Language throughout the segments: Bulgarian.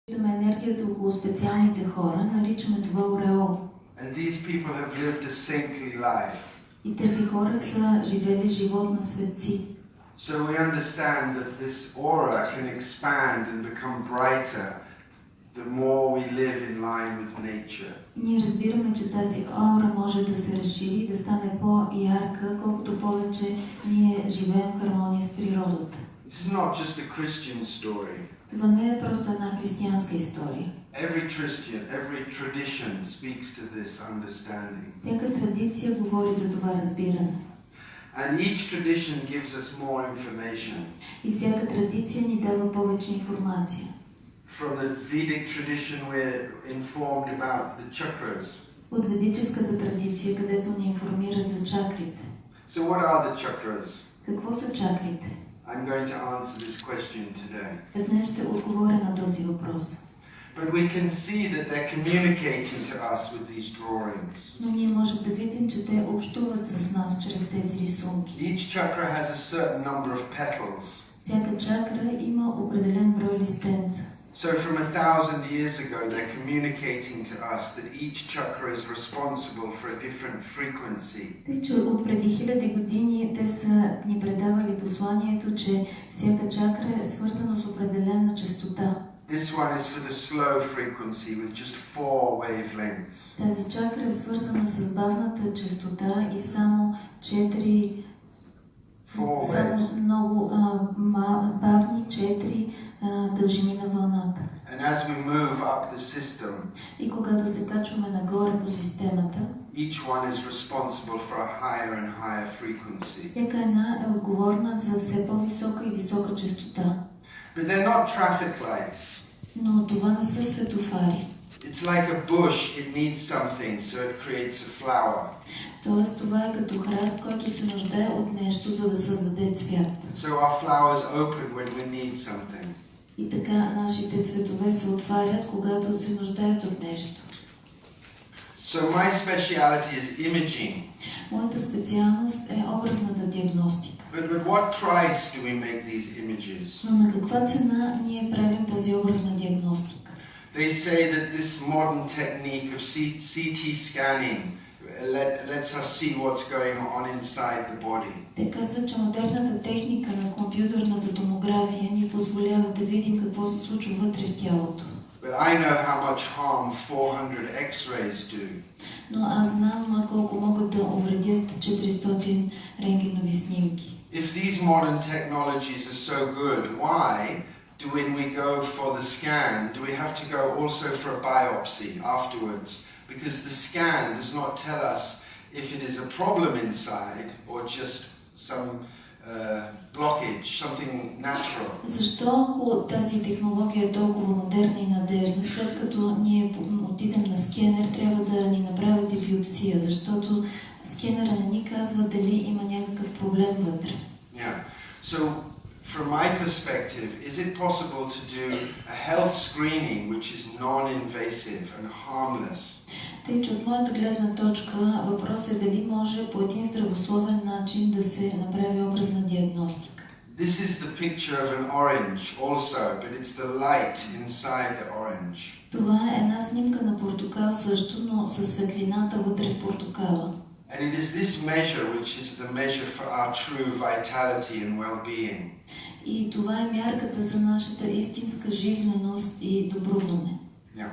Виждаме енергията около специалните хора, наричаме това ореол. And these people have lived a saintly life. И тези хора са живели живот на светци. So we understand that this aura can expand and become brighter the more we live in line with nature. Ние разбираме, че тази аура може да се разшири и да стане по-ярка, колкото повече ние живеем в хармония с природата. This is not just a Christian story. Това не е просто една християнска история. Every Christian, every tradition speaks to this understanding. Всяка традиция говори за това разбиране. And each tradition gives us more information. И всяка традиция ни дава повече информация. From the Vedic tradition we're informed about the chakras. От ведическата традиция, където ни информират за чакрите. So what are the chakras? Какво са чакрите? I'm going to answer this question today. Днес ще отговоря на този въпрос. But we can see that they're communicating to us with these drawings. Но ние можем да видим, че те общуват с нас чрез тези рисунки. Each chakra has a certain number of petals. Всяка чакра има определен брой листенца. So from 1,000 years ago, they're communicating to us that each chakra is responsible for a different frequency. Тъй, че от преди хиляди години те са ни предавали посланието, че всяка чакра е свързана с определена честота. This one is for the slow frequency with just 4 wavelengths. Тази чакра е свързана с бавната честота и само 4 само много бавни 4 дължини на вълната. And as we move up the system, и когато се качваме нагоре по системата, each one is responsible for a higher and higher frequency. всяка една е отговорна за все по-висока и висока честота. But they're not traffic lights. Но това не са светофари. It's like a bush, it needs something, so it creates a flower. Тоест това е като храст, който се нуждае от нещо, за да създаде цвят. So our flowers open when we need something. И така нашите цветове се отварят, когато се нуждаят от нещо. So my speciality is imaging. Моята специалност е образната диагностика. But what price do we make these images? Но на каква цена ние правим тази образна диагностика? They say that this modern technique of CT scanning lets us see what's going on inside the body. Те казват, че модерната техника на компютърната томография ни позволява да видим какво се случва вътре в тялото. But I know how much harm 400 X-rays do. Но аз знам колко могат да увредят 400 рентгенови снимки. If these modern technologies are so good, why do when we go for the scan, do we have to go also for a biopsy afterwards? Because the scan does not tell us if it is a problem inside or just some blockage, something natural. Защо, ако тази технология е толкова модерна и надежна, след като ние отидем на скенер, трябва да ни направите биопсия, защото скенера не ни казва дали има някакъв проблем вътре. Yeah. So from my perspective, is it possible to do a health screening which is non-invasive and harmless? Тъй, че от моята гледна точка въпрос е дали може по един здравословен начин да се направи образна диагностика. This is the picture of an orange also, but it's the light inside the orange. Това е една снимка на портокал също, но със светлината вътре в портокала. And it is this measure which is the measure for our true vitality and well-being. И това е мярката за нашата истинска жизненост и добруване. Yeah.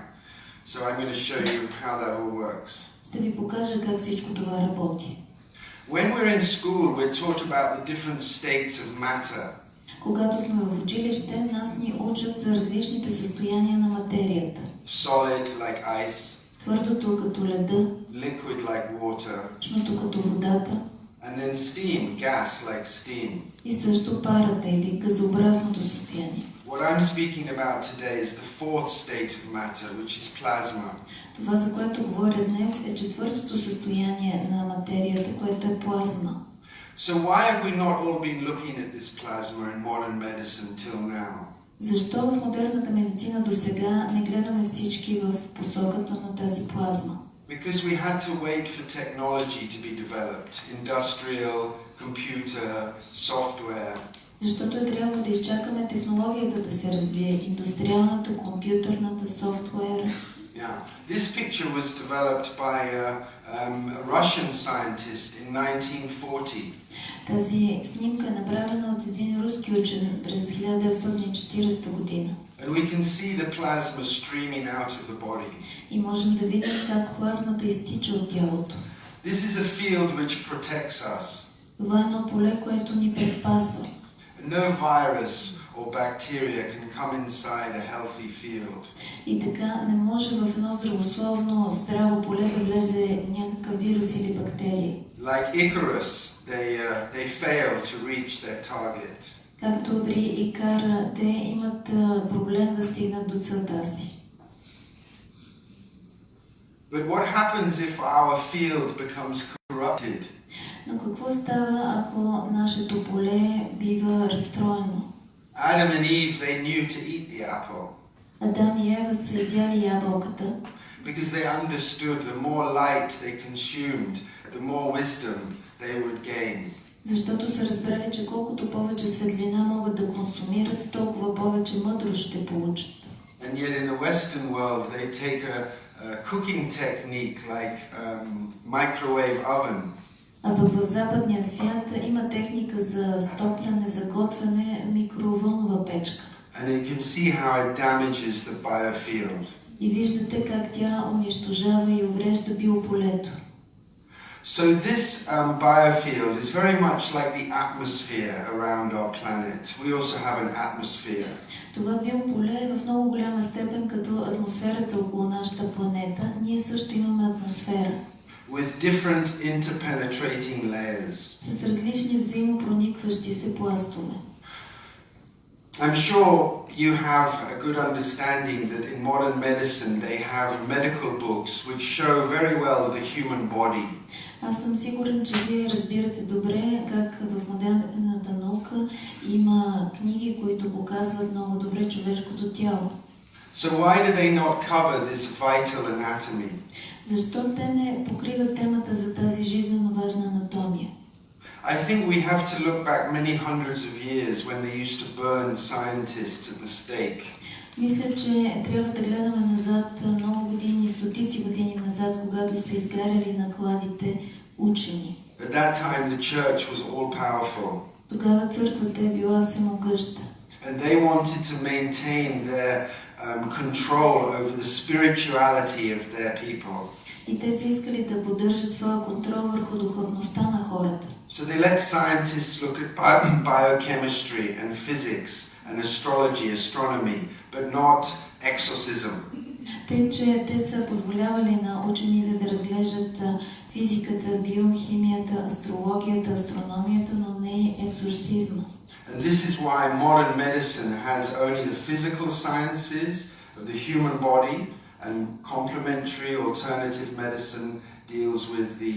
So I'm going to show you how that all works. Ще ви покажа как всичко това работи. When we're in school, we're taught about the different states of matter. Когато сме в училище, нас ни учат за различните състояния на материята. Solid like ice. Твърдото като леда. Liquid like water. Течното като водата. And then steam, gas like steam. И също парата или газообразното състояние. What I'm speaking about today is the fourth state of matter, which is plasma. Това, за което говоря днес, е четвъртото състояние на материята, което е плазма. So why have we not all been looking at this plasma in modern medicine till now? Защо в модерната медицина до сега не гледаме всички в посоката на тази плазма? Because we had to wait for technology to be developed, industrial, computer, software. Защото е трябвало да изчакаме технологията да се развие, индустриалната, компютърната, софтуера. Yeah. This picture was developed by a Russian scientist in 1940. Тази снимка е направена от един руски учен през 1940 година. And we can see the plasma streaming out of the body. И можем да видим как плазмата изтича от тялото. This is a field which protects us. Това е едно поле, което ни предпазва. No virus or bacteria can come inside a healthy field. И така не може в едно здравословно, здраво поле да влезе някакъв вирус или бактерия. Like Icarus, they fail to reach their target. Както при Икара, те имат проблем да стигнат до целта си. But what happens if our field becomes corrupted? Но какво става, ако нашето поле бива разстроено? Adam and Eve, they knew to eat the apple. Адам и Ева са изяли ябълката, Because they understood the more light they consumed, the more wisdom they would gain. защото са разбрали, че колкото повече светлина могат да консумират, толкова повече мъдрост ще получат. And yet in the Western world, they take a cooking technique like microwave oven. А пък в западния свят има техника за стопляне, за готвене, микровълнова печка. And you can see how it damages the biofield. И виждате как тя унищожава и уврежда биополето. So this biofield is very much like the atmosphere around our planet. We also have an atmosphere. Това биополе е в много голяма степен като атмосферата около нашата планета. Ние също имаме атмосфера. With different interpenetrating layers. С различни взаимопроникващи се пластове. I'm sure you have a good understanding that in modern medicine they have medical books which show very well the human body. Аз съм сигурен, че вие разбирате добре как в модерната наука има книги, които показват много добре човешкото тяло. So why do they not cover this vital anatomy? Защо те не покриват темата за тази жизненно важна анатомия? I think we have to look back many hundreds of years when they used to burn scientists at the stake. Мисля, че трябва да гледаме назад много години, стотици години назад, когато са изгаряли накладите учени. At that time the church was all powerful. Тогава църквата е била всемогъща. And they wanted to maintain their control over the spirituality of their people. И те са искали да поддържат своя контрол върху духовността на хората. So they let scientists look at biochemistry and physics and astrology, astronomy, but not exorcism. Те са позволявали на учените да разглеждат физиката, биохимията, астрологията, астрономията, но не и екзорсизма. And this is why modern medicine has only the physical sciences of the human body, and complementary alternative medicine deals with the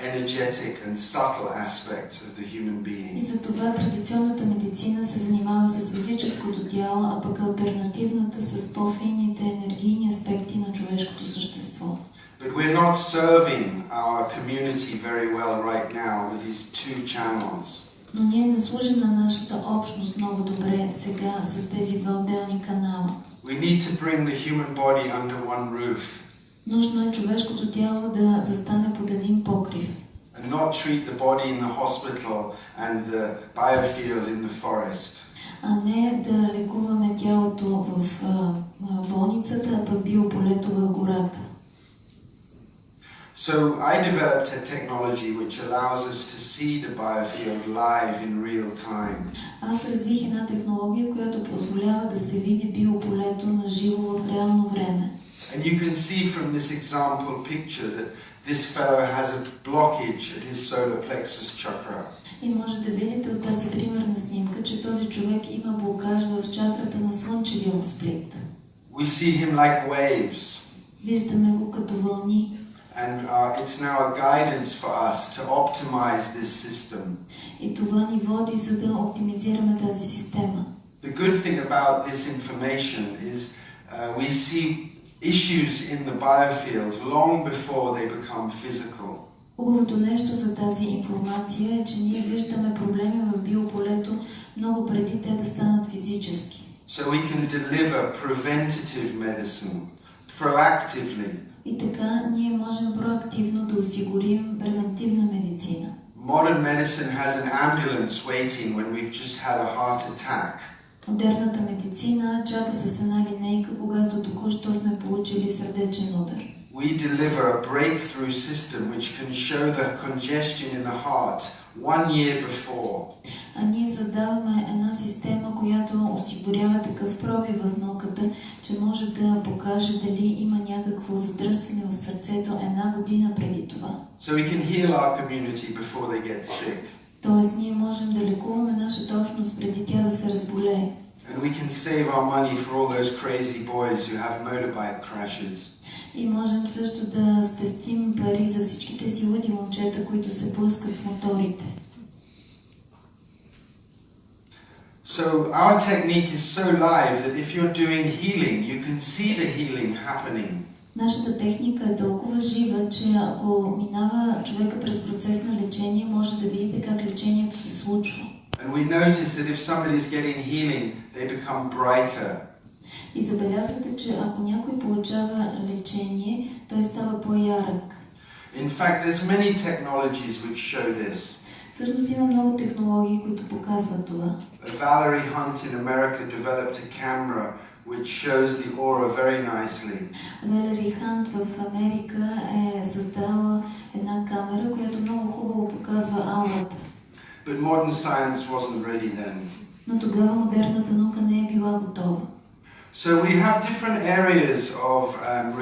energetic and subtle aspect of the human being. И за това традиционната медицина се занимава с физическото тяло, а пък алтернативната с по-финните енергийни аспекти на човешкото същество. But we're not serving our community very well right now with these two channels. Но ние не служим на нашата общност много добре сега с тези два отделни канала. We need to bring the human body under one roof. Нужно е човешкото тяло да застане под един покрив. And not treat the body in the hospital and the biofield in the forest. А не да лекуваме тялото в болницата, а пък биополето в гората. So I developed a technology which allows us to see the biofield live in real time. Аз развих една технология, която позволява да се види биополето на живо в реално време. And you can see from this example picture that this fellow has a blockage at his solar plexus chakra. И може да видите от тази примерна снимка, че този човек има блокаж в чакрата на слънчевия му сплит. We see him like waves. Виждаме го като вълни. And it's now a guidance for us to optimize this system. И това ни води, за да оптимизираме тази система. The good thing about this information is we see issues in the biofield long before they become physical. Хубавото нещо за тази информация е, че ние виждаме проблеми в биополето много преди те да станат физически. So we can deliver preventative medicine proactively. И така ние можем проактивно да осигурим превентивна медицина. Modern medicine has an ambulance waiting when we've just had a heart attack. Модерната медицина чака с една линейка, когато току-що сме получили сърдечен удар. We deliver a breakthrough system which can show the congestion in the heart 1 year before. А ние създаваме една система, която осигурява такъв пробив в науката, че може да покаже дали има някакво задръстване в сърцето една година преди това. So we can heal our community before they get sick. Тоест ние можем да лекуваме нашата общност преди тя да се разболее. And we can save our money for all those crazy boys who have motorbike crashes. И можем също да спестим пари за всички тези луди момчета, които се блъскат с моторите. So our technique is so live that if you're doing healing, you can see the healing happening. Нашата техника е толкова жива, че ако минава човека през процес на лечение, може да видите как лечението се случва. And we notice that if somebody's getting healing, they become brighter. И забелязвате, че ако някой получава лечение, той става по-ярък. In fact, there's many technologies which show this. Всъщност има много технологии, които показват това. Valerie Hunt in America developed a camera which shows the aura very nicely. Валери Хант в Америка е създала една камера, която много хубаво показва аурата. But modern science wasn't ready then. Но тогава модерната наука не е била готова. So we have different areas of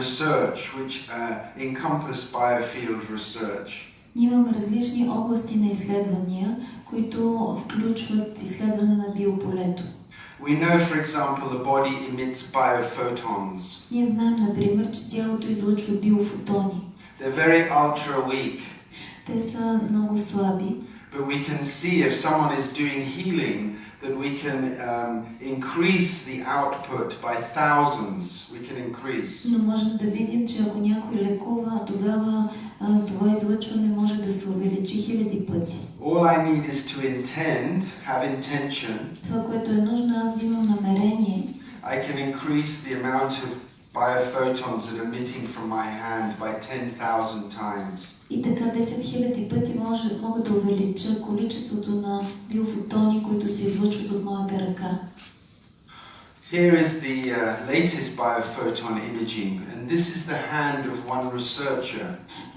research which encompass Biofield research. Ние имаме различни области на изследвания, които включват изследване на биополето. We know, for example, the body emits biophotons. Ние знаем, например, че тялото излъчва биофотони. They're very ultra weak. Те са много слаби. But we can see if someone is doing healing that we can increase the output by thousands. We can increase. Но можем да видим, че ако някой лекува, тогава това излъчване може да се увеличи хиляди пъти. All I need is to intend, have intention. Това, което е нужно, аз да имам намерение. I can increase the amount of biophotons that are emitting from my hand by 10,000 times. И така 10 000 пъти мога да увелича количеството на биофотони, които се излъчват от моята ръка. Here is the latest biophoton imaging, and this is the hand of one researcher.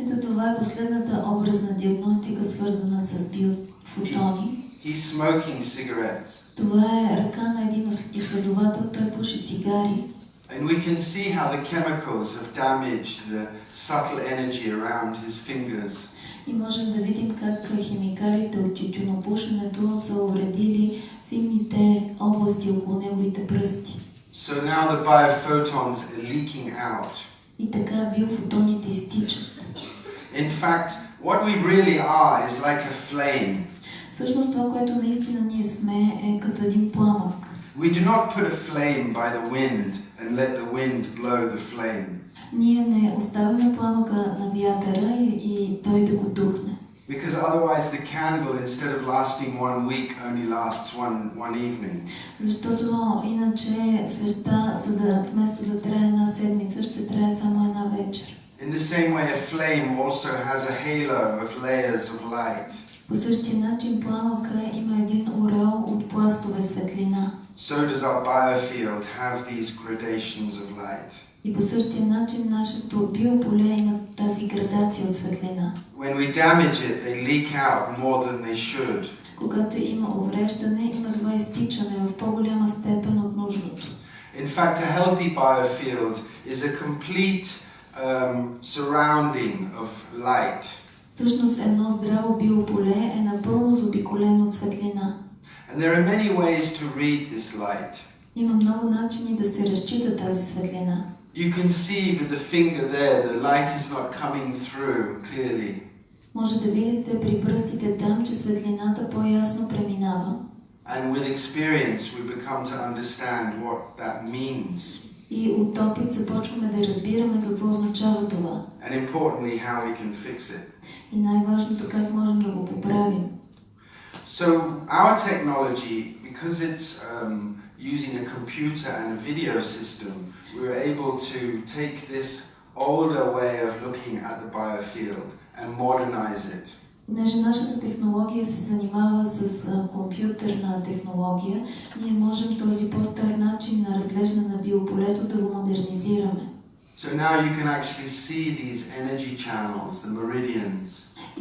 Ето това е последната образна диагностика, свързана с биофотони. He's smoking cigarettes. Това е ръка на един изследовател, той пуши цигари. And we can see how the chemicals have damaged the subtle energy around his fingers. И можем да видим как химикалите от тютюнопушенето са увредили финните области около неговите пръсти. So now the biophotons are leaking out. И така биофотоните изтичат. In fact, what we really are is like a flame. Всъщност това, което наистина ние сме, е като един пламък. We do not put a flame by the wind and let the wind blow the flame. Ние не оставяме пламъка на вятъра и той да го духне. Because otherwise the candle, instead of lasting 1 week, only lasts one evening. Защото иначе свещта, вместо да трае една седмица, ще трае само една вечер. In the same way, a flame also has a halo of layers of light. По същия начин пламъка има един ореол от пластове светлина. So does our biofield have these gradations of light. И по същия начин нашето биополе има тази градация от светлина. When we damage it, they leak out more than they should. Когато има увреждане, има това изтичане в по-голяма степен от нужното. In fact, a healthy biofield is a complete surrounding of light. Всъщност едно здраво биополе е напълно заобиколено от светлина. And there are many ways to read this light. Има много начини да се разчита тази светлина. You can see with the finger there, the light is not coming through clearly. Може да видите при пръстите там, че светлината по-ясно преминава. And with experience we become to understand what that means. И от опит започваме да разбираме какво означава това. And importantly, how we can fix it. И най-важното как можем да го поправим. So our technology, because it's using a computer and a video system, we were able to take this older way of looking at the biofield and modernize it. Понеже нашата технология се занимава с компютърна технология, ние можем този по-стар начин на разглеждане на биополето да го модернизираме. So now you can actually see these energy channels, the meridians.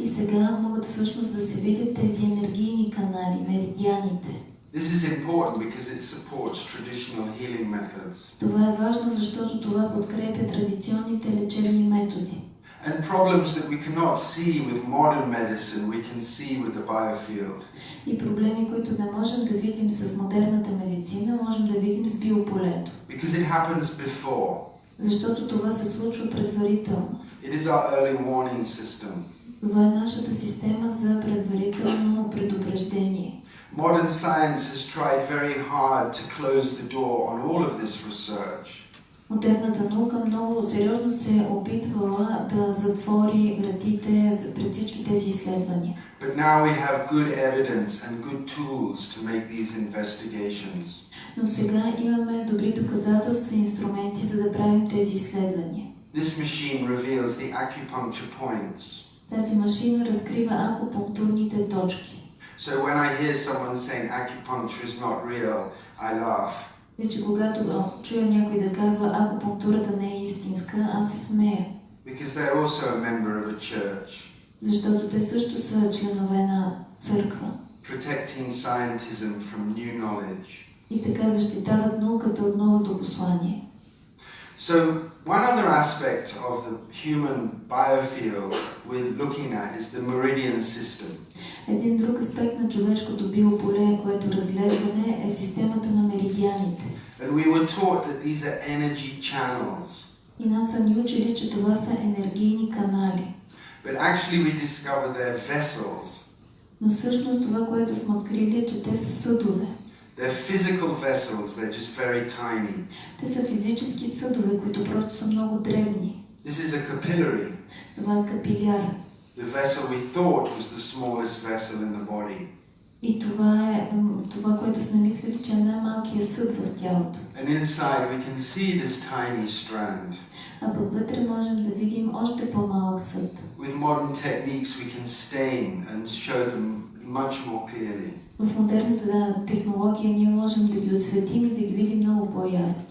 И сега могат всъщност да се видят тези енергийни канали, меридианите. This is important because it supports traditional healing methods. Това е важно, защото това подкрепя традиционните лечебни методи. And problems that we cannot see with modern medicine, we can see with the biofield. И проблеми, които не можем да видим с модерната медицина, можем да видим с биополето. Because it happens before. Защото това се случва предварително. It is our early warning system. Това е нашата система за предварително предупреждение. Modern science has tried very hard to close the door on all of this research. Модерната наука много сериозно се опитвала да затвори вратите пред всички тези изследвания. But now we have good evidence and good tools to make these investigations. Но сега имаме добри доказателства и инструменти за да правим тези изследвания. This machine reveals the acupuncture points. Тази машина разкрива акупунктурните точки. So when I hear someone saying acupuncture is not real, I laugh. Вече когато чуя някой да казва акупунктурата не е истинска, аз се смея. Because they're also a member of a church. Защото те също са членове на църква. Protecting scientism from new knowledge. И така защитават науката от новото послание. So one other aspect of the human biofield we're looking at is the meridian system. Един друг аспект на човешкото биополе, което разглеждаме, е системата на меридианите. And we were taught that these are energy channels. И нас са ни учили, че това са енергийни канали. But actually we discover they're vessels. Но всъщност това, което сме открили, е, че те са съдове. They're physical vessels, they're just very tiny. Те са физически съдове, които просто са много дребни. This is a capillary. Това е капиляр. The vessel we thought was the smallest vessel in the body. И това е това, което сме мислили, че е най-малкият съд в тялото. And inside we can see this tiny strand. А пък вътре можем да видим още по-малък съд. With modern techniques we can stain and show them much more clearly. В модерната технология ние можем да ги отсветим и да ги видим много по-ясно.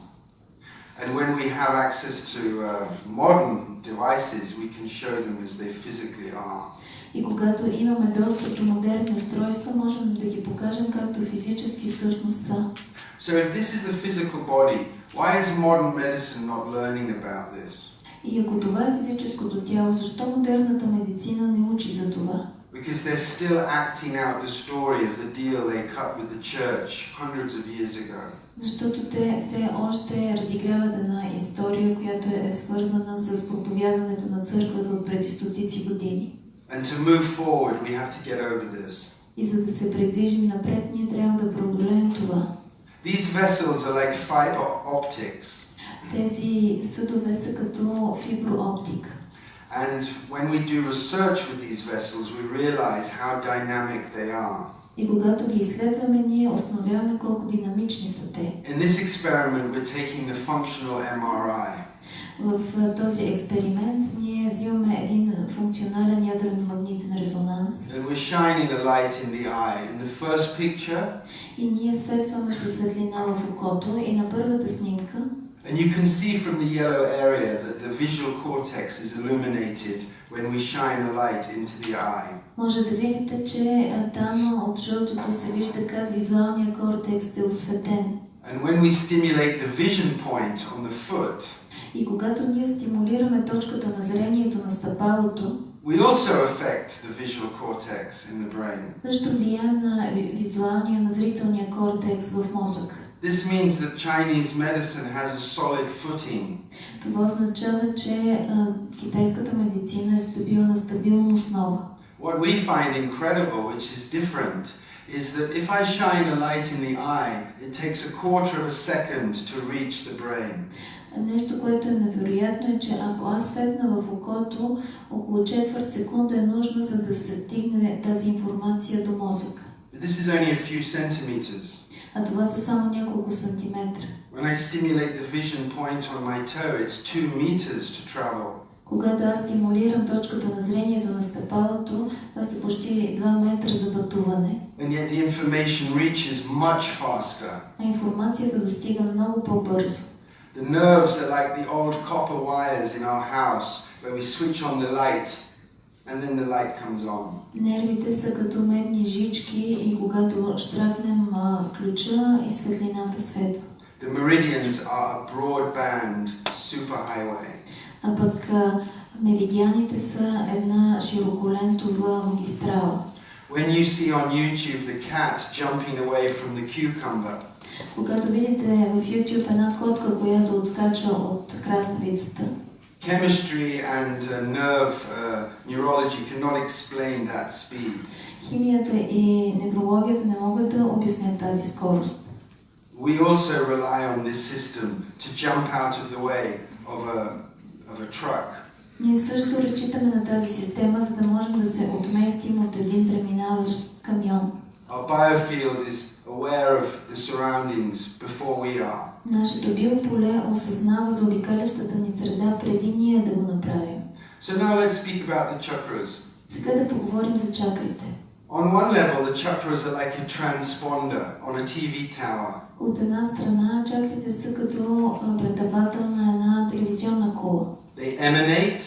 And when we have access to modern devices, we can show them as they physically are. И когато имаме достъп до модерни устройства, можем да ги покажем както физически всъщност са. So if this is the physical body, why is modern medicine not learning about this? И ако това е физическото тяло, защо модерната медицина не учи за това? Because they're still acting out the story of the deal they cut with the church hundreds of years ago. Защото те все още разиграват една история, която е свързана с проповядването на църквата от преди стотици години. And to move forward, we have to get over this. И за да се придвижим напред, ние трябва да преодолеем това. These vessels are like fiber optics. Тези съдове са като фиброоптика. And when we do research with these vessels, we realize how dynamic they are. И когато ги изследваме, ние установяваме колко динамични са те. In this experiment, we're taking the functional MRI. В този експеримент ние взимаме един функционален ядрен магнитен резонанс. And we're shining a light in the eye. In the first picture, и ние светваме със светлина в окото и на първата снимка. And you can see from the yellow area that the visual cortex is illuminated when we shine a light into the eye. Може да видите, че там от жълтото се вижда как визуалният кортекс е осветен. And when we stimulate the vision point on the foot, и когато ние стимулираме точката на зрението на стъпалото, we also affect the visual cortex in the brain. Също влияем на визуалния, на зрителния кортекс в мозъка. This means that Chinese medicine has a solid footing. Това означава, че китайската медицина е на стабилна основа. What we find incredible, which is different, is that if I shine a light in the eye, it takes a quarter of a second to reach the brain. Нещо, което е невероятно е, че ако аз светна в окото, около четвърт секунда е нужно, за да се стигне тази информация до мозъка. This is only a few centimeters. А това са само няколко сантиметра. When I stimulate the vision point on my toe, it's 2 meters to travel. Когато аз стимулирам точката на зрението на стъпалото, това са почти 2 метра за пътуване. And yet the information reaches much faster. А информацията достига много по-бързо. The nerves are like the old copper wires in our house, where we switch on the light, and then the light comes on. Нервите са като медни жички и когато щракнем ключа и светлината светва. The meridians are a broadband superhighway. А пък меридианите са една широколентова магистрала. When you see on YouTube the cat jumping away from the cucumber, когато видите в YouTube една котка, която отскача от краставицата, chemistry and nerve neurology cannot explain that speed. Химията и неврологията не могат да обяснят тази скорост. We also rely on this system to jump out of the way of a truck. Ние също разчитаме на тази система, за да можем да се отместим от един преминаващ камион. Our biofield is aware of the surroundings before we are. Нашето биополе осъзнава заобикалящата ни среда преди ние да го направим. So now let's speak about the chakras. Сега да поговорим за чакрите. On one level, the chakras are like a transponder on a TV tower. От една страна, чакрите са като предавател на една телевизионна кула. They emanate.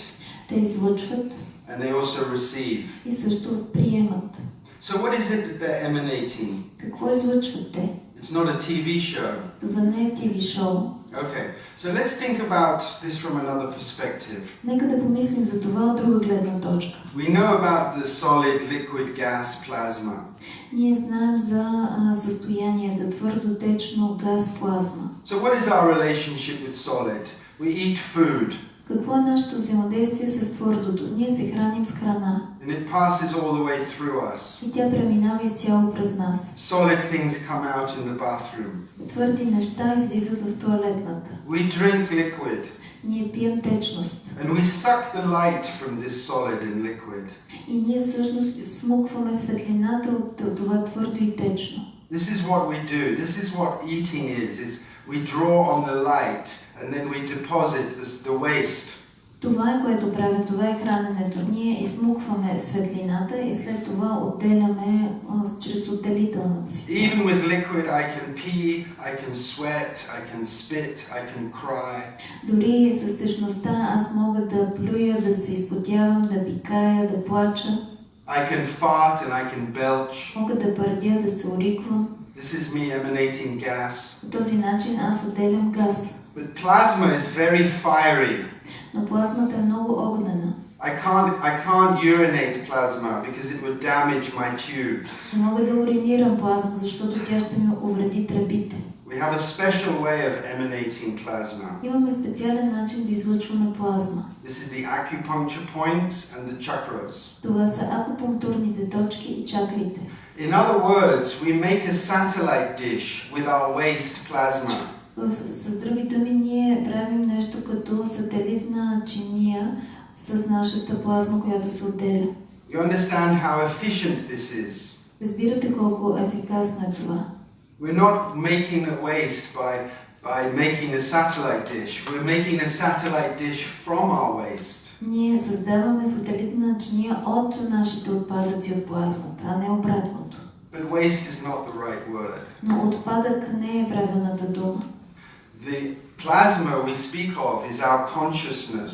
Те излъчват. And they also receive. И също приемат. So what is it that they're emanating? Какво излъчват те? It's not a TV show. Това не е TV шоу. Okay, so let's think about this from another perspective. Нека да помислим за това от друга гледна точка. We know about the solid, liquid, gas, plasma. Ние знаем за състоянията твърдо, течно, газ, плазма. So what is our relationship with solid? We eat food. Какво е нашето взаимодействие с твърдото? Ние се храним с храна. And it passes all the way through us. И тя преминава изцяло през нас. Solid things come out in the bathroom. Твърди неща излизат в тоалетната. We drink liquid. Ние пием течност. And we suck the light from this solid and liquid. И ние всъщност смукваме светлината от това твърдо и течно. This is what we do. This is what eating is we draw on the light and then we deposit the waste. Това е което правим, това е храненето. Ние измукваме светлината и след това отделяме чрез отделителната система. Even with liquid I can pee, I can sweat, I can spit, I can cry. Дори с течността аз мога да плюя, да се изпотявам, да пикая, да плача. I can fart and I can belch. Мога да пърдя, да се ориквам. This is me emanating gas. По този начин аз отделям газ. But plasma is very fiery. Но плазмата е много огнена. I can't urinate plasma because it would damage my tubes. Не мога да уринирам плазма, защото тя ще ми увреди тръбите. We have a special way of emanating plasma. Имаме специален начин да излъчваме плазма. This is the acupuncture points and the chakras. Това са акупунктурните точки и чакрите. In other words, we make a satellite dish with our waste plasma. С други думи, ние правим нещо като сателитна чиния с нашата плазма, която се отделя. You understand how efficient this is? Разбирате колко ефикасно е това? We're not making a waste by making a satellite dish. We're making a satellite dish from our waste. Ние създаваме сателитна чиния от нашите отпадъци от плазмата, а не обратното. But waste is not the right word. Но отпадък не е правилната дума. The plasma we speak of is our consciousness.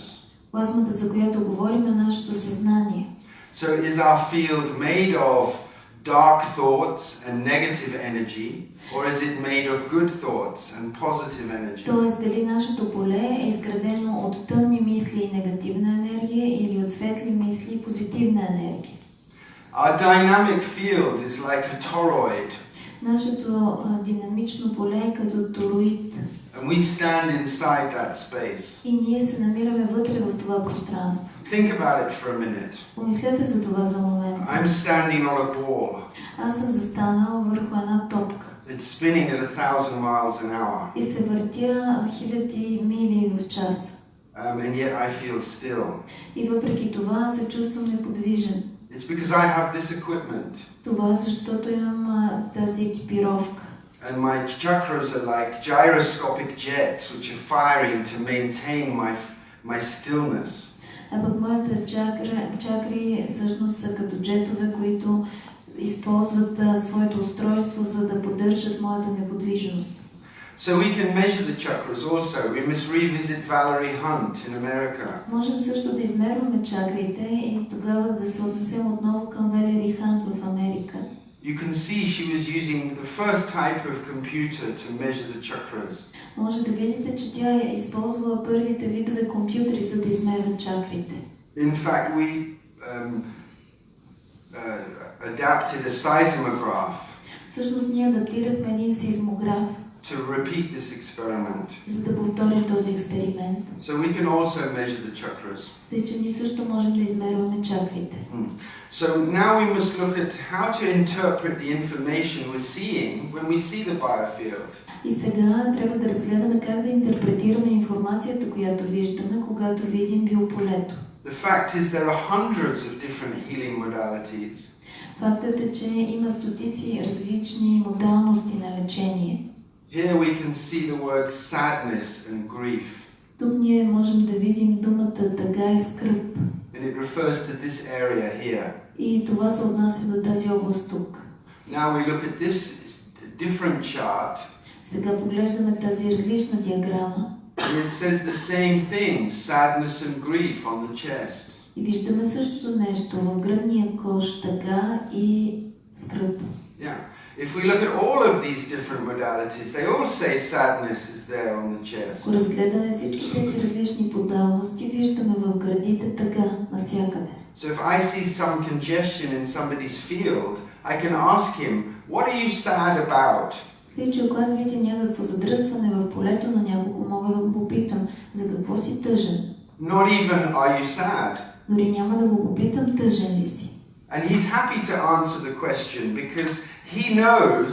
Плазмата, за която говорим, е нашето съзнание. So is our field made of dark thoughts and negative energy, or is it made of good thoughts and positive energy? Тоест, дали нашето поле е изградено от тъмни мисли и негативна енергия или от светли мисли и позитивна енергия? Our dynamic field is like a toroid. Нашето динамично поле е като тороид. And we stand inside that space. И ние се намираме вътре в това пространство. Think about it for a minute. Помислете за това за момент. I'm standing on a ball. Аз съм застанал върху една топка. It's spinning at 1,000 miles an hour. И се въртя 1000 мили в час. And yet I feel still. И въпреки това се чувствам неподвижен. It's because I have this equipment. Това е защото имам тази екипировка. And my chakras are like gyroscopic jets which are firing to maintain my stillness. А пък моите чакри всъщност са като джетове, които използват своето устройство, за да поддържат моята неподвижност. So we can measure the chakras also. We must revisit Valerie Hunt in America. Можем също да измерваме чакрите и тогава да се отнесем отново към Валери Хант в Америка. You can see she was using the first type of computer to measure the chakras. Може да видите, че тя е използвала първите видове компютри, за да измерва чакрите. In fact, we adapted a seismograph. Всъщност ние адаптирахме един сеизмограф, to repeat this experiment. За да повторим този експеримент. So we can also measure the chakras. Тъй, че ние също можем да измерваме чакрите. So now we must look at how to interpret the information we're seeing when we see the biofield. И сега трябва да разгледаме как да интерпретираме информацията, която виждаме, когато видим биополето. The fact is there are hundreds of different healing modalities. Фактът е, че има стотици различни модалности на лечение. Here we can see the words sadness and grief. Тук ние можем да видим думата тъга и скръб. And it refers to this area here. И това се отнася до тази област тук. Now we look at this different chart. Сега поглеждаме тази различна диаграма. And it says the same thing, sadness and grief on the chest. И виждаме същото нещо в гръдния кош, тъга и скръб. Yeah. If we look at all of these different modalities, they all say sadness is there on the chest. Ако разгледаме всички тези различни подалности, виждаме в гърдите тъга навсякъде. So if I see some congestion in somebody's field, I can ask him, what are you sad about? Тъй, че ако аз видя някакво задръстване в полето на някого, мога да го попитам, за какво си тъжен? Not even, are you sad? Дори няма да го попитам, тъжен ли си? And he's happy to answer the question because he knows,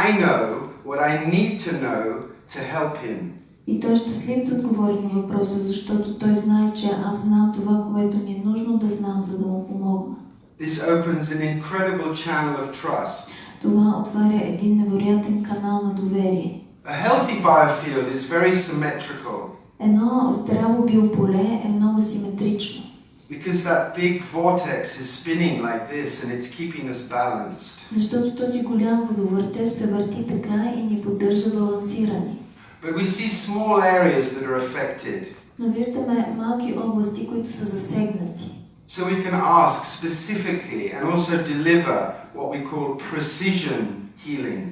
I know, what I need to know to help him. И той щастлив да отговори на въпроса, защото той знае, че аз знам това, което ми е нужно да знам, за да му помогна. This opens an incredible channel of trust. Това отваря един невероятен канал на доверие. A healthy biofield is very symmetrical. Едно здраво биополе е много симетрично. Because that big vortex is spinning like this and it's keeping us balanced. Защото този голям водовъртеж се върти така и ни поддържа балансирани. But we see small areas that are affected. Но виждаме малки области, които са засегнати. So we can ask specifically and also deliver what we call precision healing.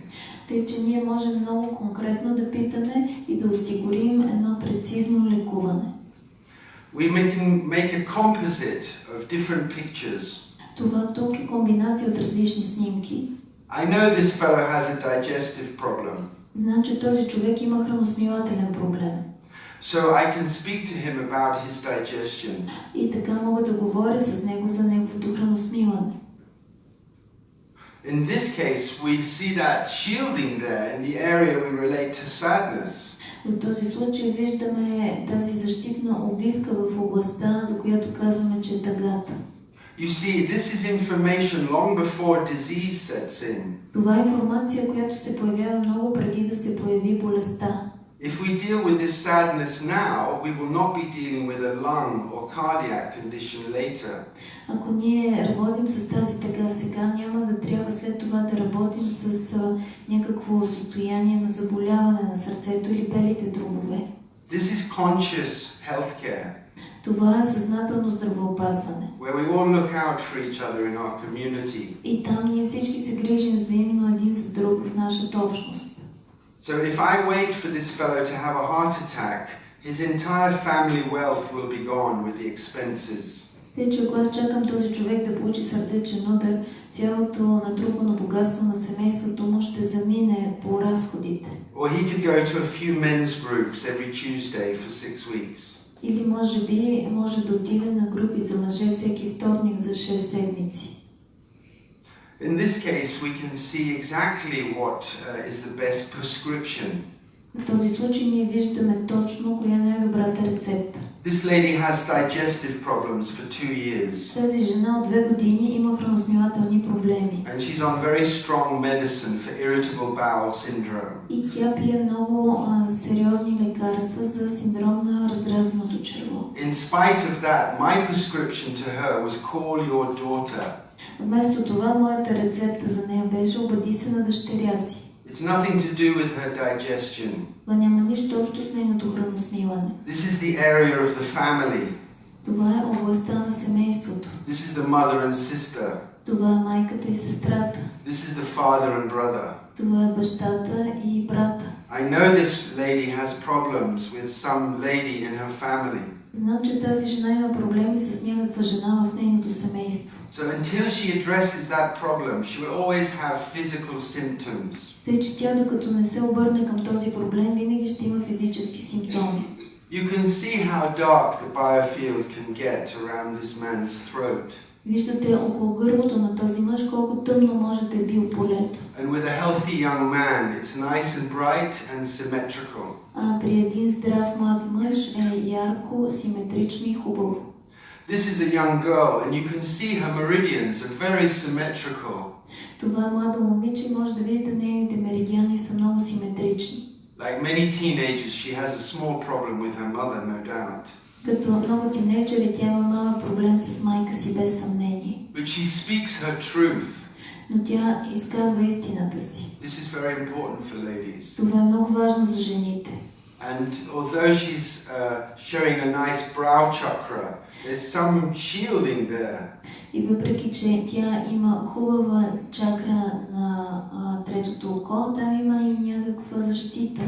Тъй, че ние можем много конкретно да питаме и да осигурим едно прецизно лекуване. We can make a composite of different pictures. Това тук е комбинация от различни снимки. I know this fellow has a digestive problem. Знам, че този човек има храносмилателен проблем. So I can speak to him about his digestion. И така мога да говоря с него за неговото храносмилане. In this case, we see that shielding there in the area we relate to sadness. В този случай виждаме тази защитна обвивка в областта, за която казваме, че е тъгата. You see, this is information long before disease sets in. Това е информация, която се появява много преди да се появи болестта. If we deal with this sadness now, we will not be dealing with a lung or cardiac condition later. Ако ние работим с тази тъга сега, няма да трябва след това да работим с някакво състояние на заболяване на сърцето или белите дробове. This is conscious healthcare. Това е съзнателно здравеопазване. Where we all look out for each other in our community. И там ние всички се грижим взаимно един за друг в нашата общност. So if I wait for this fellow to have a heart attack, his entire family wealth will be gone with the expenses. Тъй, че ако аз чакам този човек да получи сърдечен удар, цялото натрупано богатство на семейството му ще замине по разходите. Or he could go to a few men's groups every Tuesday for 6 weeks. Или може би може да отиде на групи за мъже всеки вторник за 6 седмици. In this case, we can see exactly what is the best prescription. В този случай ние виждаме точно коя е най-добрата рецепта. This lady has digestive problems for 2 years. Тази жена от 2 години има храносмилателни проблеми. And she's on very strong medicine for irritable bowel syndrome. И тя пие много сериозни лекарства за синдром на раздразненото черво. In spite of that, my prescription to her was call your daughter. Вместо това, моята рецепта за нея беше обади се на дъщеря си. It's nothing to do with her digestion. Това няма нищо общо с нейното храносмилане. This is the area of the family. Това е областта на семейството. This is the mother and sister. Това е майката и сестрата. This is the father and brother. Това е бащата и брата. I know this lady has problems with some lady in her family. Знам, че тази жена има проблеми с някаква жена в нейното семейство. So until she addresses that problem, she will always have physical symptoms. Тъй, че тя докато не се обърне към този проблем, винаги ще има физически симптоми. You can see how dark the Biofield can get around this man's throat. Виждате около гърлото на този мъж колко тъмно може да е биополето. And with a healthy young man, it's nice and bright and symmetrical. А при един здрав млад мъж е ярко, симетрично и хубаво. This is a young girl, and you can see her meridians are very symmetrical. Това е млада момиче и може да видите нейните меридиани са много симетрични. Like many teenagers, she has a small problem with her mother, no doubt. Като много тинейджери, тя има малък проблем с майка си, без съмнение. But she speaks her truth. Но тя изказва истината си. This is very important for ladies. Това е много важно за жените. And although she's showing a nice brow chakra, there's some shielding there. И въпреки, че тя има хубава чакра на третото око, там има и някаква защита.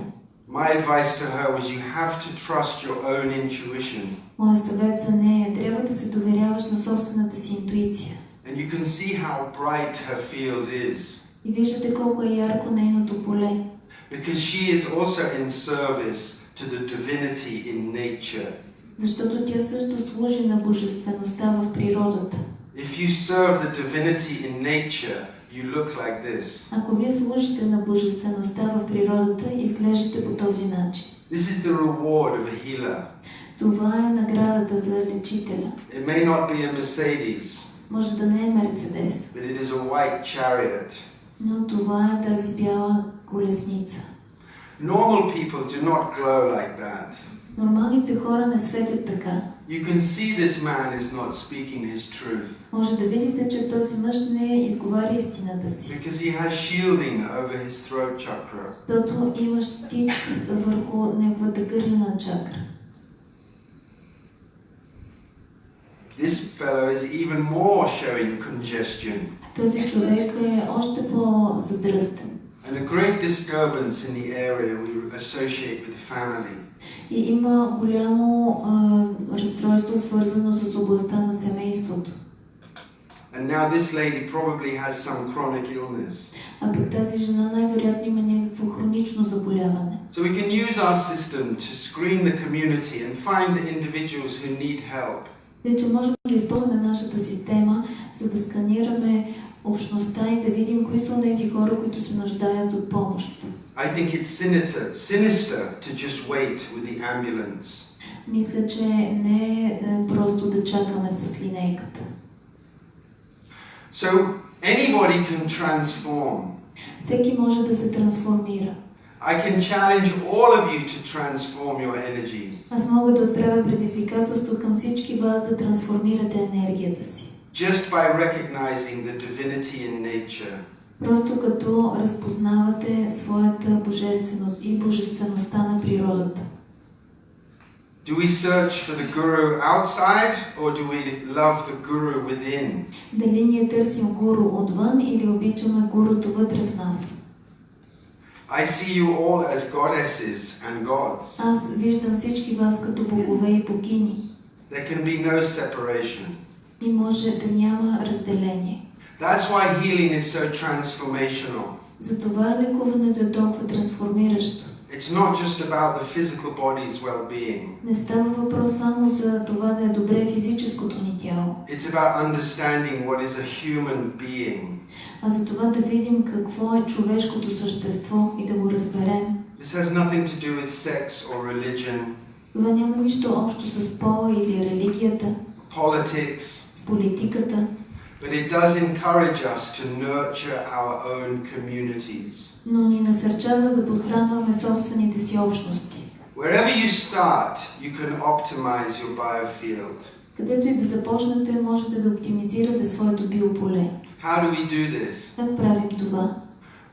My advice to her was you have to trust your own intuition. Моят съвет за нея е трябва да се доверяваш на собствената си интуиция. And you can see how bright her field is. И виждате колко е ярко нейното поле. Because she is also in service to the divinity in nature. Защото тя също служи на божествеността в природата. If you serve the divinity in nature, you look like this. Ако вие служите на божествеността в природата, изглеждате по този начин. This is the reward of a healer. Това е наградата за лечителя. It may not be a Mercedes. Може да не е Мерцедес. But it is a white chariot. Но това е тази бяла колесница. Normal people do not glow like that. Нормалните хора не светят така. You can see this man is not speaking his truth. Може да видите, че този мъж не изговаря истината си. Because he has shielding over his throat chakra. Защото има щит върху неговата гърлена чакра. This fellow is even more showing congestion. Този човек е още по-задръстен. And a great disturbance in the area we associate with family. И има голямо разстройство, свързано с областта на семейството. And now this lady probably has some chronic illness. А пък тази жена най-вероятно има някакво хронично заболяване. So we can use our system to screen the community and find the individuals who need help. Вече можем да използваме нашата система, за да сканираме общността и да видим кои са тези хора, които се нуждаят от помощ. I think it's sinister to just wait with the ambulance. Мисля, че не е просто да чакаме с линейката. So anybody can transform. Всеки може да се трансформира. I can challenge all of you to transform your energy. Аз мога да отправя предизвикателство към всички вас да трансформирате енергията си. Just by recognizing the divinity in nature. Просто като разпознавате своята божественост и божествеността на природата. Do we search for the guru outside or do we love the guru within? Дали ние търсим гуру отвън или обичаме гурото вътре в нас? I see you all as goddesses and gods. Аз виждам всички вас като богове и богини. There can be no separation. И може да няма разделение. That's why healing is so transformational. Затова лекуването е толкова трансформиращо. It's not just about the physical body's well-being. Не става въпрос само за това да е добре физическото ни тяло. It's about understanding what is a human being. А за това да видим какво е човешкото същество и да го разберем. This has nothing to do with sex or religion. Това няма нищо общо с пола или религията, politics, с политиката, but it does encourage us to nurture our own communities. но ни насърчава да подхранваме собствените си общности. Wherever you start, you can optimize your biofield. Където и да започнете, можете да оптимизирате своето биополе. How do we do this? Как правим това?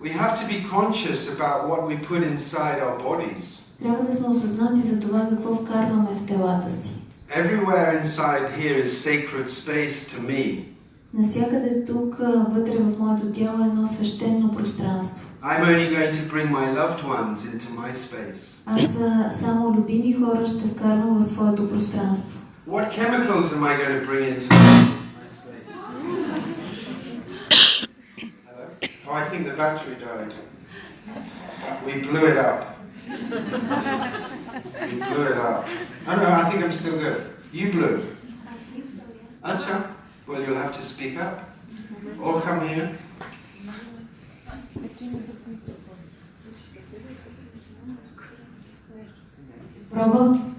We have to be conscious about what we put inside our bodies. Трябва да сме осъзнати за това какво вкарваме в телата си. Everywhere inside here is sacred space to me. Навсякъде тук, вътре в моето тяло е едно свещено пространство. I'm only going to bring my loved ones into my space. Аз само любими хора ще вкарвам в своето пространство. What chemicals am I going to bring into my space? Hello? Oh, I think the battery died. We blew it up. We blew it up. Oh no, I think I'm still good. You blew. Acha. Well, you'll have to speak up. Or come here. Пробвам.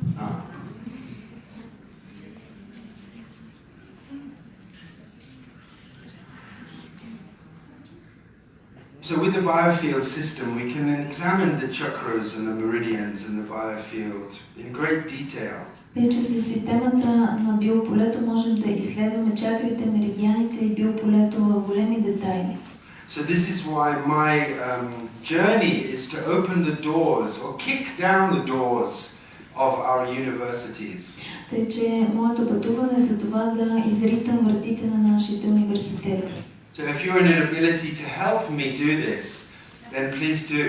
So with the biofield system, we can examine the chakras and the meridians in the biofield in great detail. Вече с системата на биополето можем да изследваме чакрите, меридианите и биополето в големи детайли. So this is why my journey is to open the doors or kick down the doors of our universities. Тъй, че моето пътуване е за това да изритам вратите на нашите университети. So if you're in an ability to help me do this, then please do.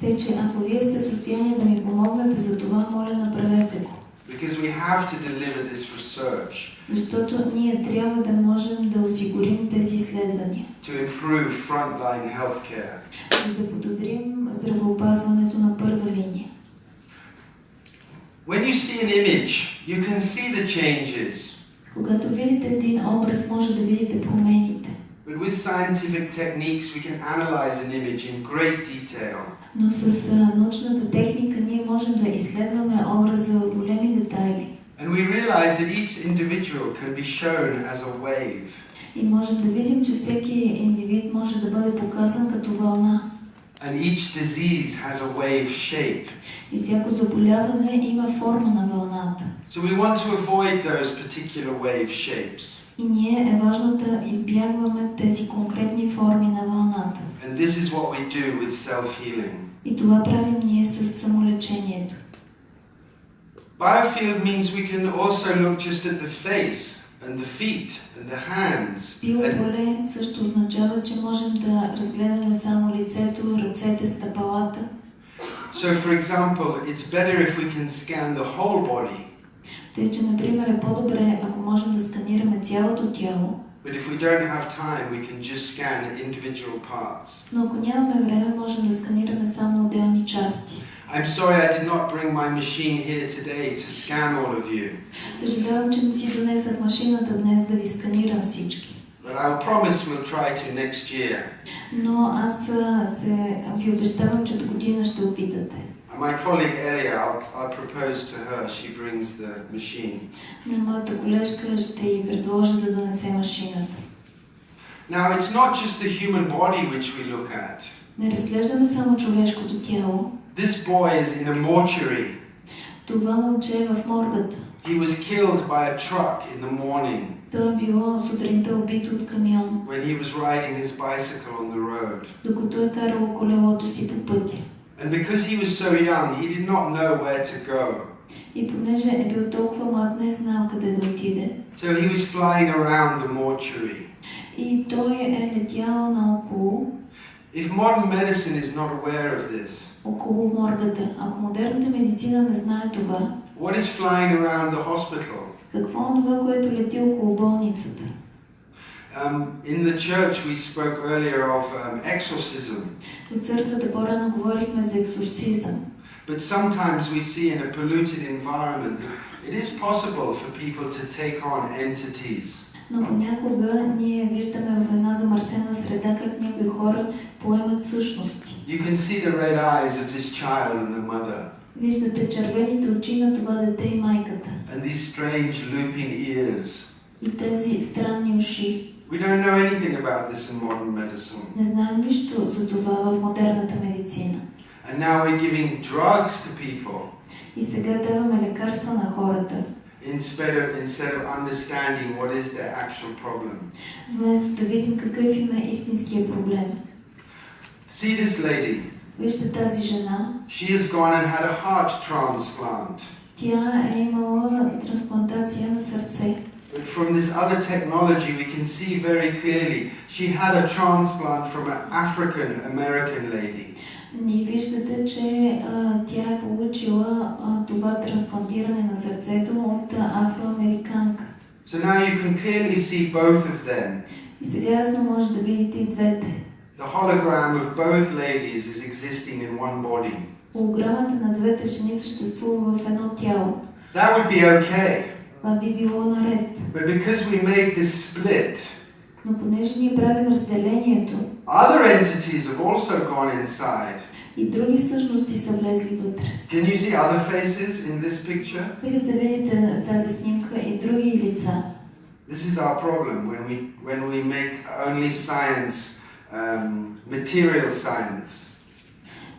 Тъй, че ако вие сте в състояние да ми помогнете за това, моля, направете го. Because we have to deliver this research. Защото ние трябва да можем да осигурим тези изследвания. To improve frontline healthcare. За да подобрим здравеопазването на първа линия. When you see an image, you can see the changes. Когато видите един образ, може да видите промените. But with scientific techniques, we can analyze an image in great detail. Но с научната техника ние можем да изследваме образа в големи детайли. And we realize that each individual can be shown as a wave. И можем да видим, че всеки индивид може да бъде показан като вълна. And each disease has a wave shape. И всяко заболяване има форма на вълната. So we want to avoid those particular wave shapes. И ние е важно да избягваме тези конкретни форми на вълната. And this is what we do with self-healing. И това правим ние с самолечението. Biofield means we can also look just at the face and the feet and the hands. Биополе също означава, че можем да разгледаме само лицето, ръцете, стъпалата. So for example, it's better if we can scan the whole body. Тъй, че, например, е по-добре, ако можем да сканираме цялото тяло. But if we don't have time, we can just scan individual parts. Но ако нямаме време, можем да сканираме само отделни части. I'm sorry I did not bring my machine here today to scan all of you. Съжалявам, че не си донесах машината днес да ви сканирам всички. But I promise we'll try to next year. Но аз ви обещавам, че до година ще опитате. My colleague Elia, I'll propose to her, she brings the machine. На моята колежка ще й предложа да донесе машината. Now it's not just the human body which we look at. Не разглеждаме само човешкото тяло. This boy is in a mortuary. Това момче е в моргата. He was killed by a truck in the morning. Той е било сутринта убито от камион. When he was riding his bicycle on the road. Докато е карало колелото си по пътя. And because he was so young, he did not know where to go. И понеже е бил толкова млад, не е знал къде да отиде. So he was flying around the mortuary. И той е летял наоколо. If modern medicine is not aware of this, около моргата. Ако модерната медицина не знае това, what is flying around the hospital? Какво е това, което лети около болницата? In the church we spoke earlier of exorcism. В църквата по-рано говорихме за екзорцизъм. But sometimes we see in a polluted environment it is possible for people to take on entities. Но понякога ние виждаме в една замърсена среда как някои хора поемат същности. You can see the red eyes of this child and the mother. Виждате червените очи на това дете и майката. And these strange looping ears. И тези странни уши. We don't know anything about this in modern medicine. Не знаем нищо за това в модерната медицина. And now we're giving drugs to people. И сега даваме лекарства на хората. Instead of understanding what is their actual problem. Вместо да видим какъв им е истинския проблем. See this lady. Вижте тази жена. She has gone and had a heart transplant. Тя е имала трансплантация на сърце. But from this other technology we can see very clearly she had a transplant from an African American lady. Ние виждате, че тя е получила това трансплантиране на сърцето от афроамериканка. So now you can clearly see both of them. И сега ясно може да видите и двете. The hologram of both ladies is existing in one body. Холограмата на двете жени съществува в едно тяло. That would be okay. Това би било наред. But because we make this split, но понеже ние правим разделението, other entities have also gone inside. И други същности са влезли вътре. Can you see other faces in this picture? Можете да видите в тази снимка и други лица. This is our problem when we make only science, material science.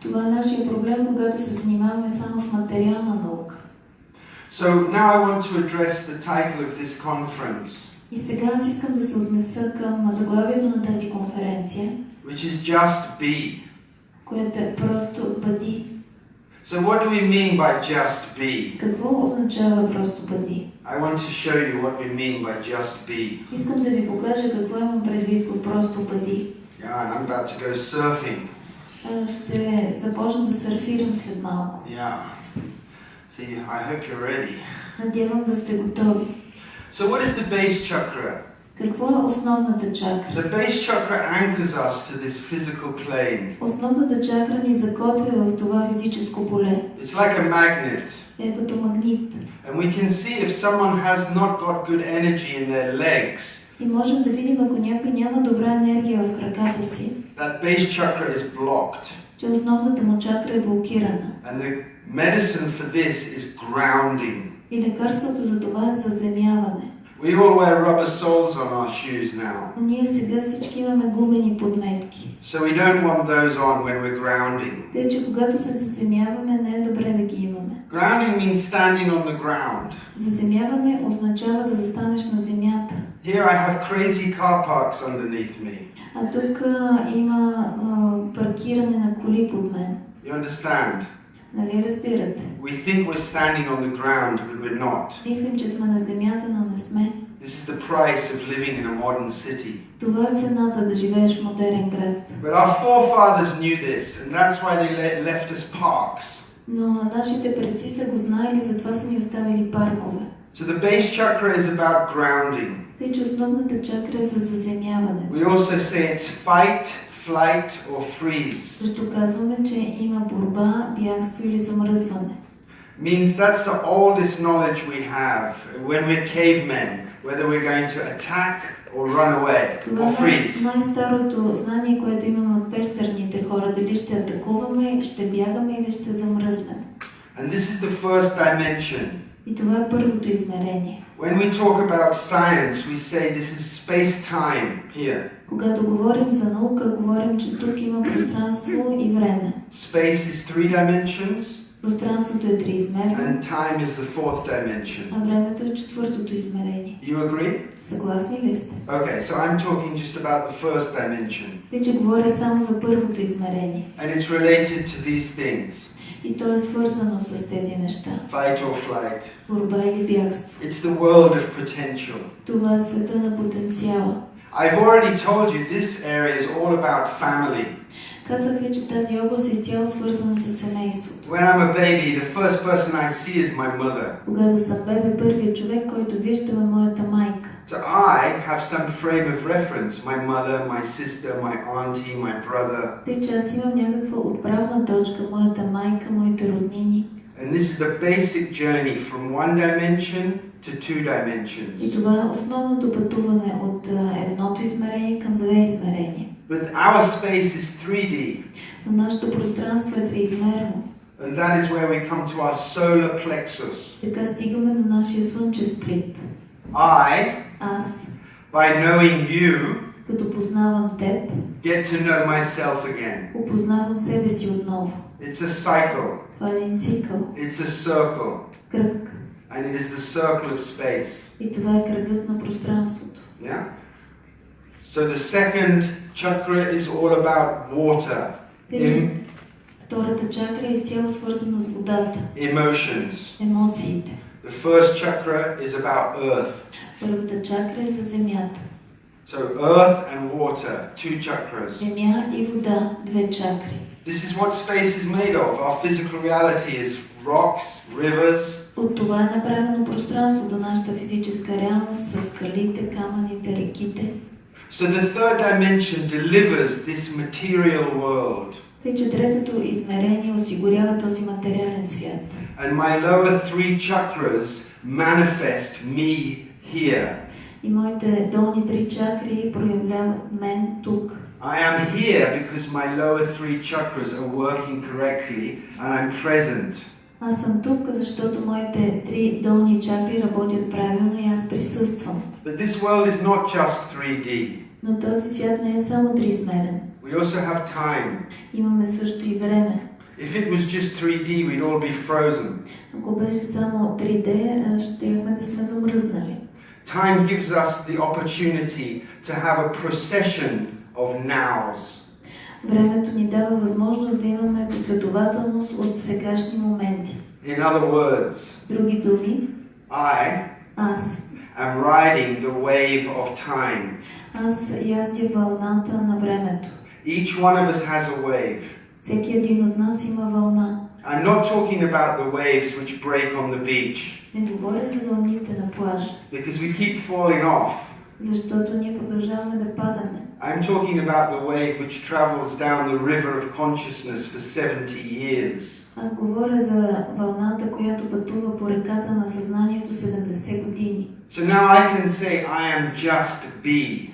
Това е нашия проблем, когато се занимаваме само с материална наука. So now I want to address the title of this conference. И сега аз искам да се отнеса към заглавието на тази конференция, which is just be. което е просто бъди. So what do we mean by just be? Какво означава просто бъди? I want to show you what we mean by just be. Искам да ви покажа какво имам предвид под просто бъди. Yeah, and I'm about to go surfing. Ще започна да сърфирам след малко. Yeah. So I hope you're ready. Надявам да сте готови. So what is the base chakra? Какво е основната чакра? The base chakra anchors us to this physical plane. Основната чакра ни закотвя в това физическо поле. It's like a magnet. Е като магнит. And we can see if someone has not got good energy in their legs. И можем да видим, ако някой няма добра енергия в краката си, that base chakra is blocked. че основната му чакра е блокирана. And the medicine for this is grounding. И лекарството за това е заземяване. We all wear rubber soles on our shoes now. Ние сега всички имаме гумени подметки. So we don't want those on when we're grounding. Тъй, че когато се заземяваме, не е добре да ги имаме. Grounding means standing on the ground. Заземяване означава да застанеш на земята. Here I have crazy car parks underneath me. А тук има паркиране на коли под мен. You understand? Нали разбирате? We think we're standing on the ground, but we're not. Мислим, че сме на земята, но не сме. This is the price of living in a modern city. Това е цената да живееш в модерен град. But our forefathers knew this, and that's why they left us parks. Но нашите предци са го знаели, затова са ни оставили паркове. So the base chakra is about grounding. Тъй, че основната чакра е за заземяване. We also say it's fight, flight or freeze. Също казваме, че има борба, бягство или замръзване. Means that's the oldest knowledge we have when we're cavemen, whether we're going to attack or run away or freeze. Това е най-старото знание, което имаме от пещерните хора. Дали ще атакуваме, ще бягаме или ще замръзнем. And this is the first dimension. И това е първото измерение. When we talk about science, we say this is space-time here. Когато говорим за наука, говорим, че тук има пространство и време. Space is 3 dimensions. Пространството е триизмерно. And time is the 4th dimension. А времето е четвъртото измерение. You agree? Съгласни ли сте? Okay, so I'm talking just about the first dimension. Вече говоря само за първото измерение. And it's related to these things. И то е свързано с тези неща. Fight or flight. Борба или бягство. It's the world of potential. Това е света на потенциала. I've already told you this area is all about family. Казах ви, че тази област е изцяло свързана с семейството. When I'm a baby, the first person I see is my mother. Когато съм бебе, първият човек, който виждам е моята майка. So I have some frame of reference. My mother, my sister, my auntie, my brother. Тъй, че аз имам някаква отправна точка, моята майка, моите роднини. And this is the basic journey from one dimension to 2 dimensions. И това е основното пътуване от едното измерение към две измерения. But our space is 3D. Но нашето пространство е триизмерно. And that is where we come to our solar plexus. Така стигаме до нашия слънчев сплит. Аз, by knowing you, като познавам теб, get to know myself again. опознавам себе си отново. It's a cycle. Това е един цикъл. It's a circle. Кръг. And it is the circle of space. И това е кръгът на пространството. Yeah? So the second chakra is all about water. Втората чакра е изцяло свързана с водата. Emotions. Емоциите. The first chakra is about earth. Първата чакра е за земята. So earth and water, two chakras. Земя и вода, две чакри. This is what space is made of. Our physical reality is rocks, rivers. От това е направено пространството, нашата физическа реалност с скалите, камъните, реките. So the third dimension delivers this material world. Тъй, че третото измерение осигурява този материален свят. And my lower three chakras manifest me here. И моите долни три чакри проявляват мен тук. I am here because my lower three chakras are working correctly and I'm present. Аз съм тук, защото моите три долни чакри работят правилно и аз присъствам. But this world is not just 3D. Но този свят не е само триизмерен. We also have time. Имаме също и време. If it was just 3D, we'd all be frozen. Ако беше само 3D, щяхме да сме замръзнали. Time gives us the opportunity to have a procession of nows. Времето ни дава възможност да имаме последователност от сегашни моменти. In other words, Други думи, аз am riding the wave of time. Аз яздя вълната на времето. Each one of us has a wave. Всеки един от нас има вълна. I'm not talking about the waves which break on the beach. Не говоря за вълните на плажа. Because we keep falling off. Защото ние продължаваме да падаме. I'm talking about the wave which travels down the river of consciousness for 70 years. Аз говоря за вълната, която пътува по реката на съзнанието 70 години. So now I can say I am just be.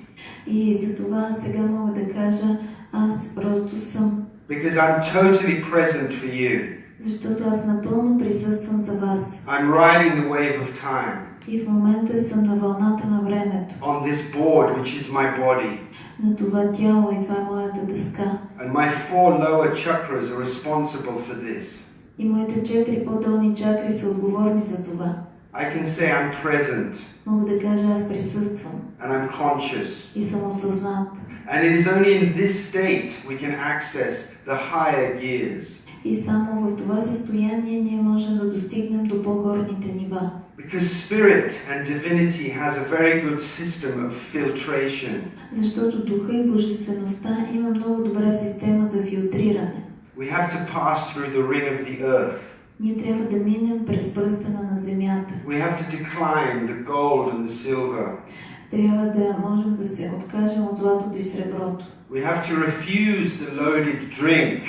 И за това сега мога да кажа, аз просто съм. Because I'm totally present for you. Защото аз напълно присъствам за вас. I'm riding the wave of time. И в момента съм на вълната на времето. On this board, which is my body. На това тяло, и това е моята дъска. And my four lower chakras are responsible for this. И моите 4 по-долни чакри са отговорни за това. I can say I'm present. Мога да кажа, аз присъствам. And I'm conscious. И съм осъзнат. And it is only in this state we can access the higher gears. И само в това състояние ние можем да достигнем до по-горните нива. Because spirit and divinity has a very good system of filtration. Защото духа и божествеността има много добра система за филтриране. We have to pass through the ring of the earth. Ние трябва да минем през пръстена на земята. We have to decline the gold and the silver. Трябва да можем да се откажем от златото и среброто. We have to refuse the loaded drink.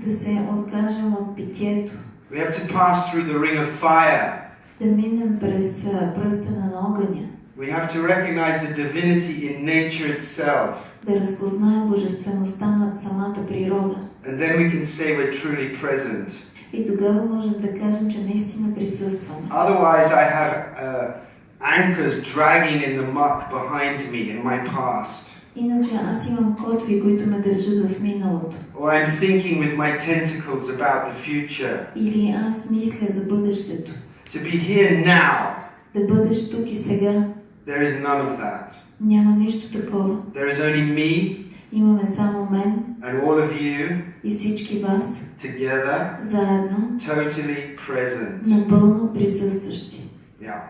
Да се откажем от питието. We have to pass through the ring of fire. Да минем през пръстена на огъня. We have to recognize the divinity in nature itself. Да разпознаем божествеността на самата природа. And then we can say we're truly present. И тогава можем да кажем, че наистина присъстваме. Otherwise I have anchors dragging in the muck behind me in my past. Иначе аз имам котви, които ме държат в миналото. Or I'm thinking with my tentacles about the future. Или аз мисля за бъдещето. To be here now. Да бъдеш тук и сега. There is none of that. Няма нищо такова. There is only me. Имаме само мен. And all of you. И всички вас. Together. Заедно. Totally present. Напълно присъстващи. Yeah.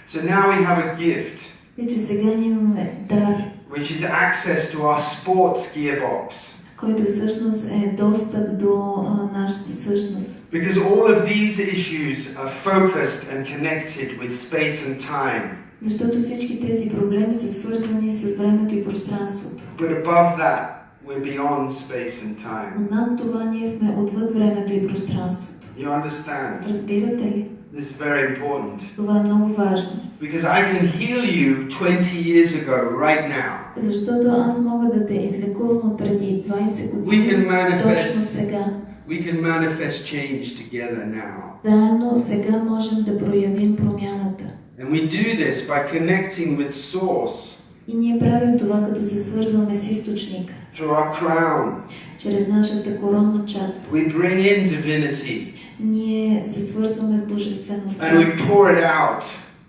So now we have a gift. И че сега имаме дар. Which is access to our sports gearbox. Който всъщност е достъп до нашата същност. Because all of these issues are focused and connected with space and time. Защото всички тези проблеми са свързани с времето и пространството. But above that, we're beyond space and time. Над това ние сме отвъд времето и пространството. You understand? Разбирате ли? This is very important. Това е много важно. Because I can heal you 20 years ago, right now. Защото аз мога да те излекувам от преди 20 години, точно сега. We can manifest change together now. Заедно сега можем да проявим промяната. And we do this by connecting with Source. И ние правим това, като се свързваме с източника. Through our crown. Чрез нашата коронна чакра. We bring in divinity. Ние се свързваме с божествеността. And we pour it out.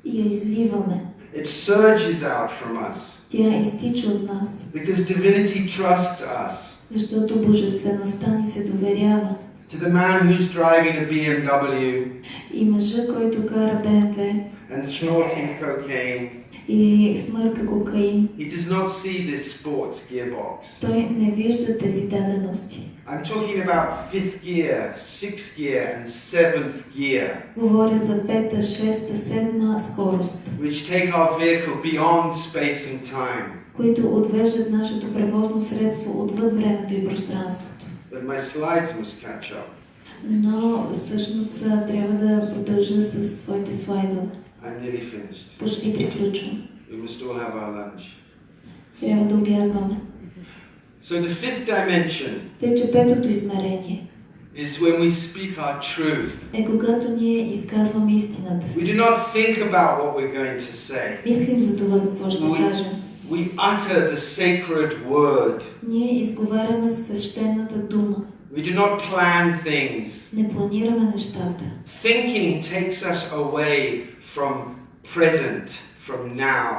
И я изливаме. It surges out from us. Тя изтича от нас. Because divinity trusts us. Защото божествеността ни се доверява. To the man who's driving a BMW. И мъжа, който кара BMW. And snorting cocaine. И смърка кокаин. He does not see this sports gearbox. Той не вижда тези дадености. I'm talking about 5th gear, 6th gear and 7th gear. Говоря за пета, шеста, седма скорост. Which take our vehicle beyond space and time. Които отвеждат нашето превозно средство отвъд времето и пространството. But my slides must catch up. Но всъщност трябва да продължа със своите слайдове. I'm nearly finished. Почти приключвам. We must all have our lunch. Трябва да обядваме. So the 5th dimension Тъй, че петото измерение is when we speak our truth. е когато ние изказваме истината We си. do not think about what we're going to say. Мислим за това какво ще кажем. We utter the sacred word. Ние изговаряме свещената дума. We do not plan things. Не планираме нещата. Thinking takes us away from present, from now,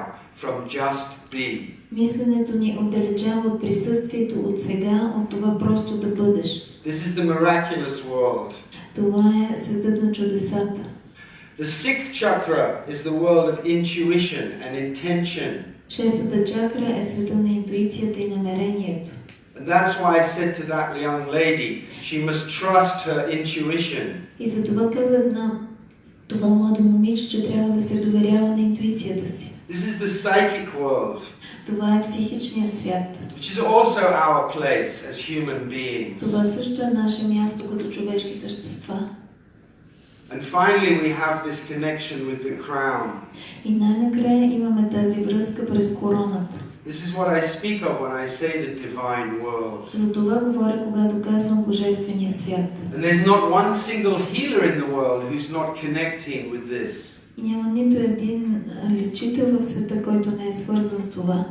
from just be. Мисленето ни отдалечава от присъствието, от сега, от това просто да бъдеш. This is the miraculous world. Това е светът на чудесата. The 6th chakra is the world of intuition and intention. Шестата чакра е света на интуицията и намерението. And that's why I said to that young lady, she must trust her intuition. И за това казах на това младо момиче, че трябва да се доверява на интуицията си. This is the psychic world. Това е психичният свят. Which is also our place as human beings. Това също е наше място като човешки същества. And finally we have this connection with the crown. И най-накрая имаме тази връзка през короната. This is what I speak of when I say the divine world. За това говоря, когато казвам божествения свят. And there's not one single healer in the world who's not connecting with this. И няма нито един лечител в света, който не е свързан с това.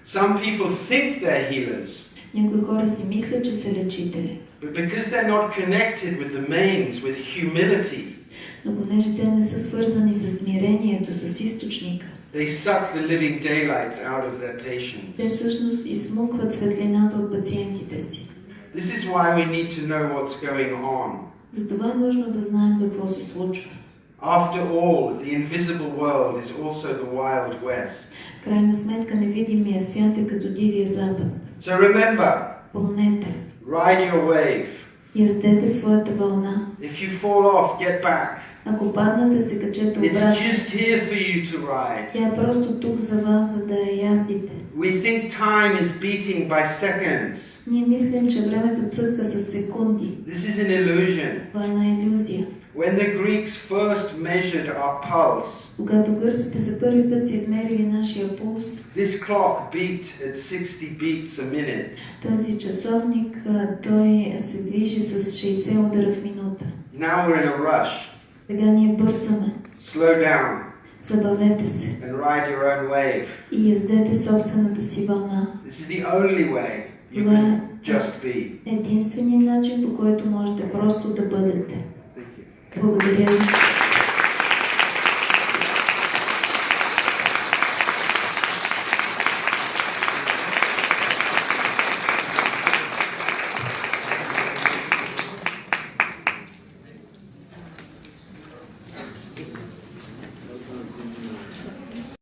Some people think they're healers. Някои хора си мислят, че са лечители. But because they're not connected with the mains, with humility, Но понеже те не са свързани с смирението, с източника, they suck the living daylights out of their patients. те всъщност изсмукват светлината от пациентите си. This is why we need to know what's going on. Затова е нужно да знаем какво се случва. After all, the invisible world is also the Wild West. Крайна сметка невидимия свят е като дивия запад. So remember, Помнете, ride your wave. яздете своята вълна. If you fall off, get back. Ако паднете, се качете It's обратно. just here for you to ride. Тя е просто тук за вас, за да я яздите. We think time is beating by seconds. Ние мислим, че времето цъка с секунди. This is an illusion. Това е една илюзия. When the Greeks first measured our pulse, Когато гърците за първи път са измерили нашия пулс, this clock beat at 60 beats a minute. този часовник, той се движи с 60 удара в минута. Now we're in a rush. Сега ние бързаме. Slow down Забавете се and ride your own wave. и яздете собствената си вълна. This is the only way you Това can е just be. единственият начин, по който можете просто да бъдете. Thank you. Благодаря ви.